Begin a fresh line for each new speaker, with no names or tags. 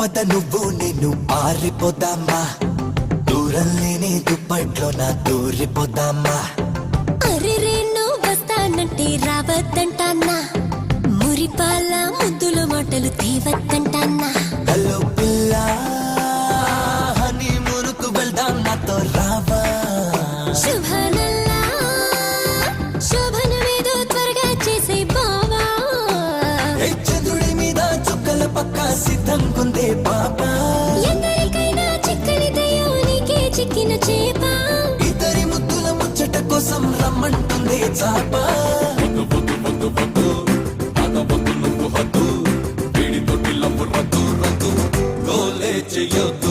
పద నువ్వు నేను పారిపోదామా, దూరం లేని దుప్పట్లో నా దూరిపోదామా.
అరే రేణు వస్తానంటే రావద్దంటానా, మురిపాల ముద్దుల మాటలు తేవద్దంటానా.
హలో పిల్ల హనీ మురుకు వెళ్దాం నాతో రావా.
శుభనల్లా శోభనమేదో త్వరగా చేసే బావా.
చంద్రుడి మీద చుక్కల పక్క సిద్ధంకుందే పాపా.
ఎందరికైనా చిక్కని దయ్యం నీకే చిక్కిన చేప.
ఇద్దరి ముద్దుల ముచ్చట కోసం రమ్మంటుందే చాప. చెయ్యొద్దు